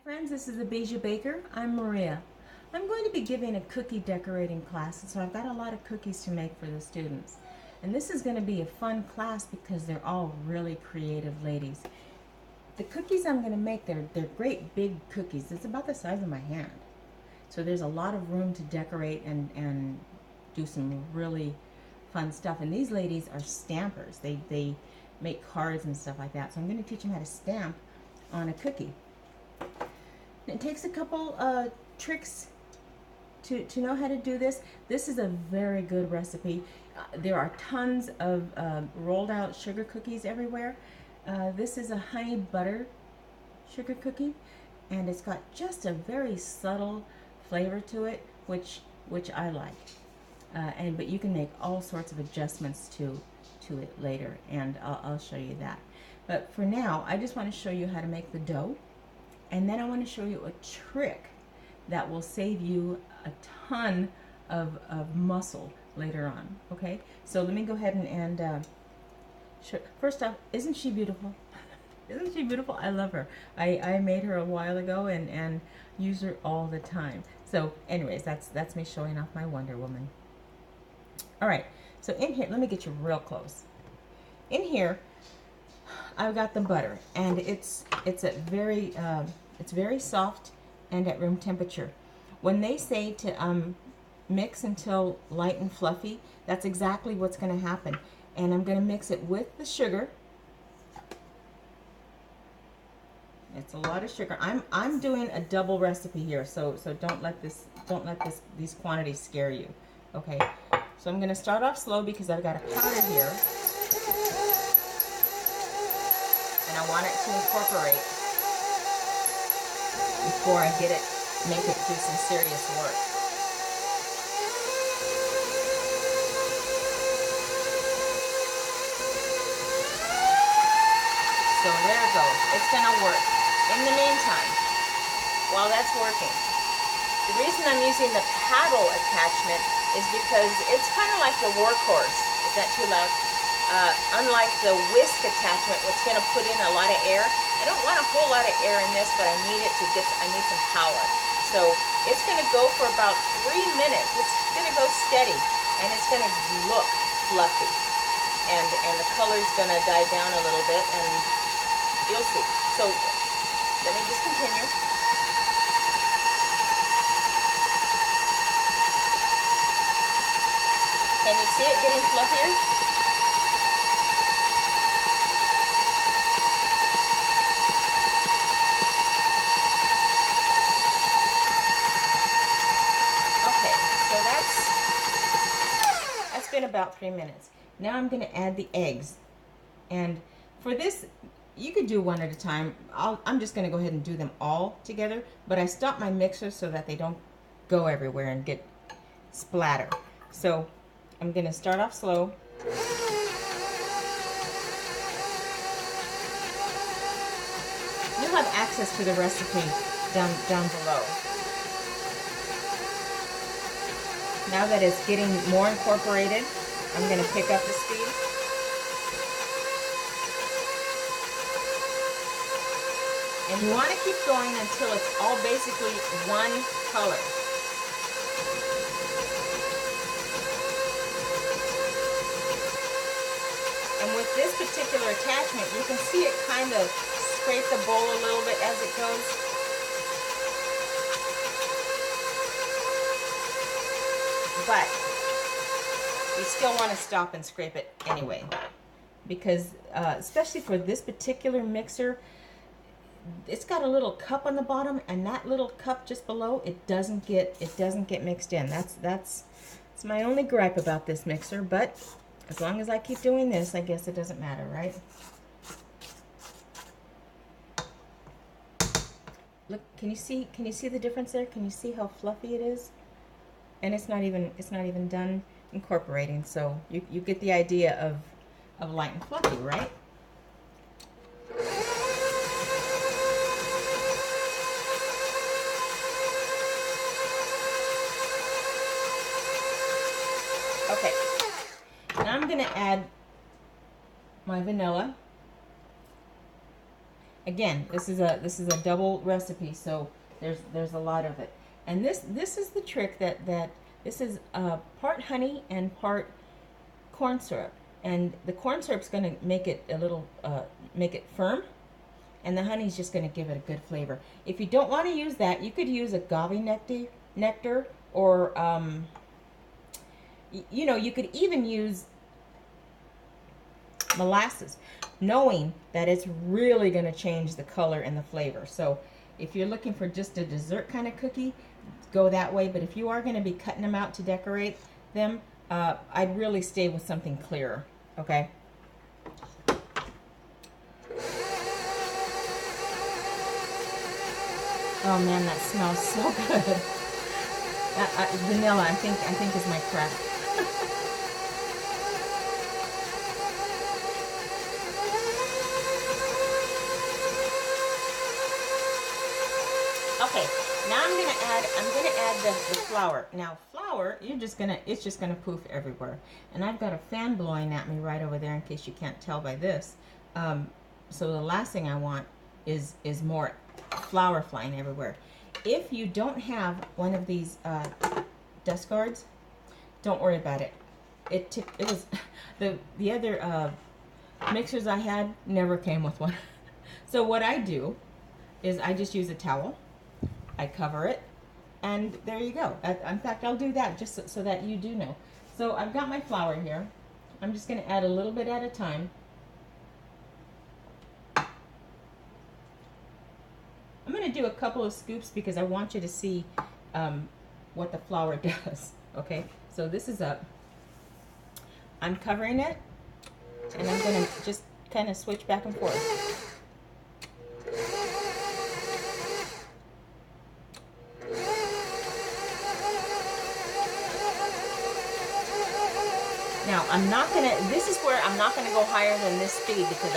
Friends, this is the Bijou Baker. I'm Maria. I'm going to be giving a cookie decorating class, and so I've got a lot of cookies to make for the students. And this is going to be a fun class because they're all really creative ladies. The cookies I'm going to make, they're great big cookies. It's about the size of my hand. So there's a lot of room to decorate and do some really fun stuff. And these ladies are stampers. They make cards and stuff like that. So I'm going to teach them how to stamp on a cookie. It takes a couple tricks to know how to do this. This is a very good recipe. There are tons of rolled out sugar cookies everywhere. This is a honey butter sugar cookie, and it's got just a very subtle flavor to it, which I like. But you can make all sorts of adjustments to it later, and I'll show you that. But for now, I just want to show you how to make the dough. And then I want to show you a trick that will save you a ton of muscle later on, okay? So let me go ahead and show. First off, isn't she beautiful? Isn't she beautiful? I love her. I made her a while ago and use her all the time. So anyways, that's me showing off my Wonder Woman. All right, so in here, let me get you real close. In here, I've got the butter, and it's very soft and at room temperature. When they say to mix until light and fluffy, that's exactly what's going to happen. And I'm going to mix it with the sugar. It's a lot of sugar. I'm doing a double recipe here, so don't let these quantities scare you. Okay, so I'm going to start off slow because I've got a powder here. And I want it to incorporate before I make it do some serious work. So there it goes. It's going to work. In the meantime, while that's working, the reason I'm using the paddle attachment is because it's kind of like the workhorse. Is that too loud? Unlike the whisk attachment, which is going to put in a lot of air. I don't want a whole lot of air in this, but I need some power. So it's going to go for about 3 minutes. It's going to go steady, and it's going to look fluffy. And the color's going to die down a little bit, and you'll see. So let me just continue. Can you see it getting fluffier? Been about 3 minutes. Now I'm going to add the eggs, and for this you could do one at a time. I'm just going to go ahead and do them all together, but I stop my mixer so that they don't go everywhere and get splatter. So I'm going to start off slow. You'll have access to the recipe down below. Now that it's getting more incorporated, I'm going to pick up the speed. And you want to keep going until it's all basically one color. And with this particular attachment, you can see it kind of scrape the bowl a little bit as it goes. But you still want to stop and scrape it anyway, because especially for this particular mixer, it's got a little cup on the bottom, and that little cup just below, it doesn't get mixed in. That's my only gripe about this mixer. But as long as I keep doing this, I guess it doesn't matter, right? Look, can you see the difference there? Can you see how fluffy it is? And it's not even done incorporating, so you get the idea of light and fluffy, right? Okay, now I'm going to add my vanilla, Again, this is a double recipe, so there's a lot of it. And this is the trick that this is part honey and part corn syrup. And the corn syrup's going to make it a little make it firm, and the honey's just going to give it a good flavor. If you don't want to use that, you could use agave nectar or you know, you could even use molasses, knowing that it's really going to change the color and the flavor. So if you're looking for just a dessert kind of cookie, go that way. But if you are going to be cutting them out to decorate them, I'd really stay with something clearer. Okay. Oh man, that smells so good. Vanilla, I think is my crack. Okay, now I'm gonna add the flour. Now flour, it's just gonna poof everywhere. And I've got a fan blowing at me right over there in case you can't tell by this. So the last thing I want is more flour flying everywhere. If you don't have one of these dust guards, don't worry about it. It was the other mixers I had never came with one. So what I do is I just use a towel. I cover it, and there you go. In fact, I'll do that just so that you do know. So I've got my flour here. I'm just going to add a little bit at a time. I'm going to do a couple of scoops because I want you to see what the flour does. Okay, so this is up. I'm covering it, and I'm going to just kind of switch back and forth. Now, this is where I'm not gonna go higher than this speed because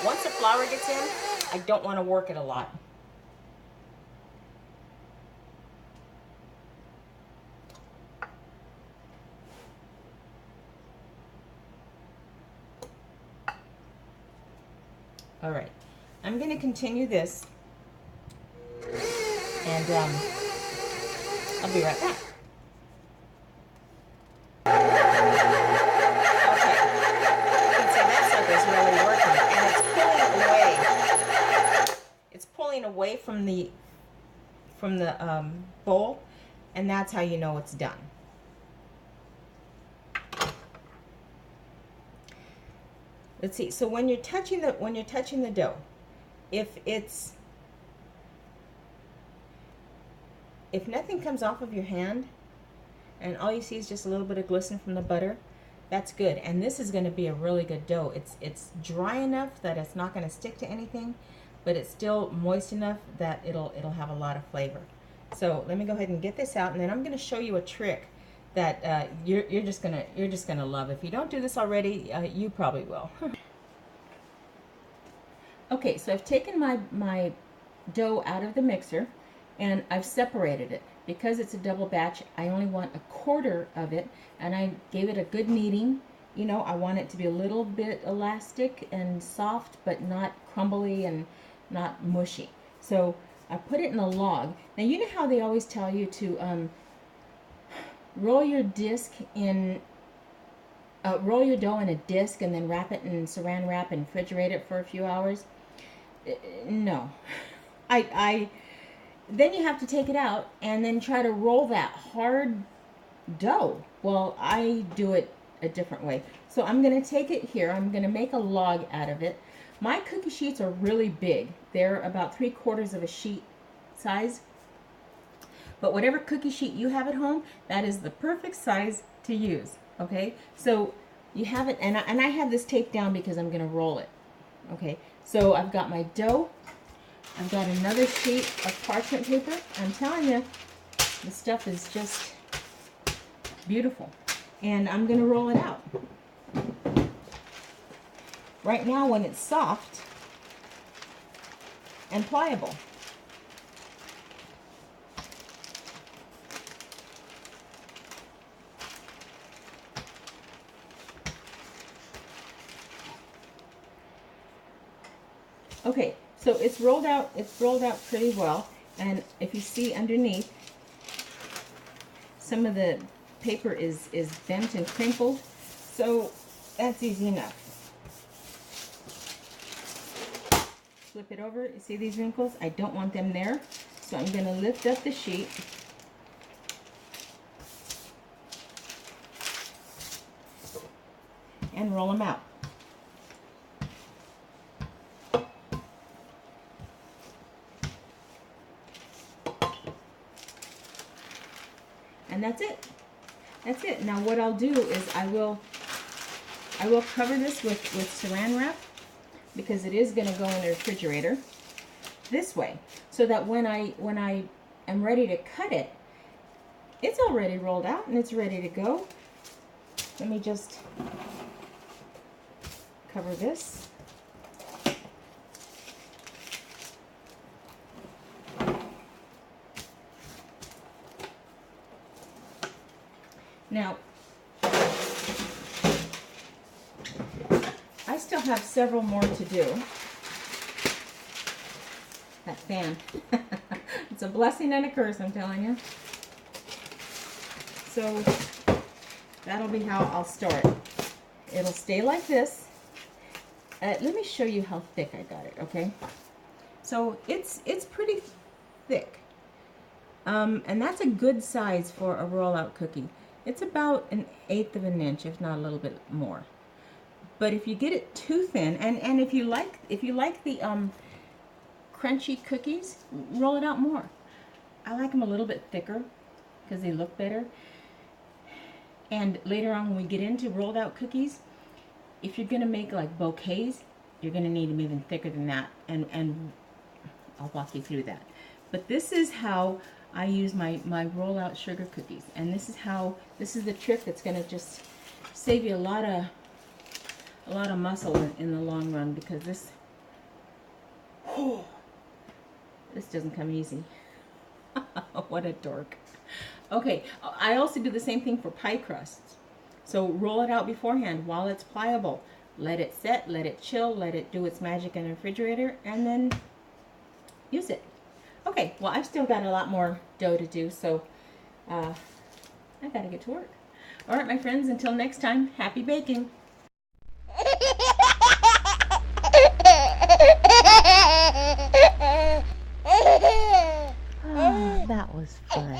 once the flour gets in, I don't want to work it a lot. All right, I'm gonna continue this, and I'll be right back. Away from the bowl, and that's how you know it's done. Let's see. So when you're touching the dough, if nothing comes off of your hand and all you see is just a little bit of glisten from the butter, that's good. And this is going to be a really good dough. It's dry enough that it's not going to stick to anything, but it's still moist enough that it'll have a lot of flavor. So let me go ahead and get this out, and then I'm going to show you a trick that you're just gonna love. If you don't do this already, you probably will. Okay, so I've taken my dough out of the mixer, and I've separated it. Because it's a double batch, I only want a quarter of it, and I gave it a good kneading. You know, I want it to be a little bit elastic and soft, but not crumbly and not mushy. So I put it in a log. Now you know how they always tell you to roll your dough in a disc and then wrap it in saran wrap and refrigerate it for a few hours? No. Then you have to take it out and then try to roll that hard dough. Well, I do it a different way. So I'm going to take it here. I'm going to make a log out of it. My cookie sheets are really big. They're about 3/4 of a sheet size. But whatever cookie sheet you have at home, that is the perfect size to use. Okay, so you have it, and I have this taped down because I'm going to roll it. Okay, so I've got my dough. I've got another sheet of parchment paper. I'm telling you, the stuff is just beautiful. And I'm going to roll it out. Right now, when it's soft and pliable. Okay, So it's rolled out pretty well. And if you see underneath, some of the paper is bent and crinkled. So that's easy enough. Flip it over. You see these wrinkles? I don't want them there. So I'm going to lift up the sheet. And roll them out. And that's it. That's it. Now what I'll do is I will cover this with saran wrap, because it is going to go in the refrigerator this way, so that when I am ready to cut it, it's already rolled out and it's ready to go. Let me just cover this. Now, I still have several more to do. That fan. It's a blessing and a curse, I'm telling you. So, that'll be how I'll store it. It'll stay like this. Let me show you how thick I got it, okay? So, it's pretty thick. And that's a good size for a rollout cookie. It's about 1/8 of an inch, if not a little bit more. But if you get it too thin, and if you like the crunchy cookies, roll it out more. I like them a little bit thicker because they look better. And later on, when we get into rolled out cookies, if you're gonna make like bouquets, you're gonna need them even thicker than that. And I'll walk you through that. But this is how I use my rollout sugar cookies, and this is the trick that's gonna just save you a lot of muscle in the long run, because this doesn't come easy. What a dork. Okay, I also do the same thing for pie crusts. So roll it out beforehand while it's pliable. Let it set, let it chill, let it do its magic in the refrigerator, and then use it. Okay, well, I've still got a lot more dough to do, so I gotta get to work. All right, my friends, until next time, happy baking. Oh, that was fun.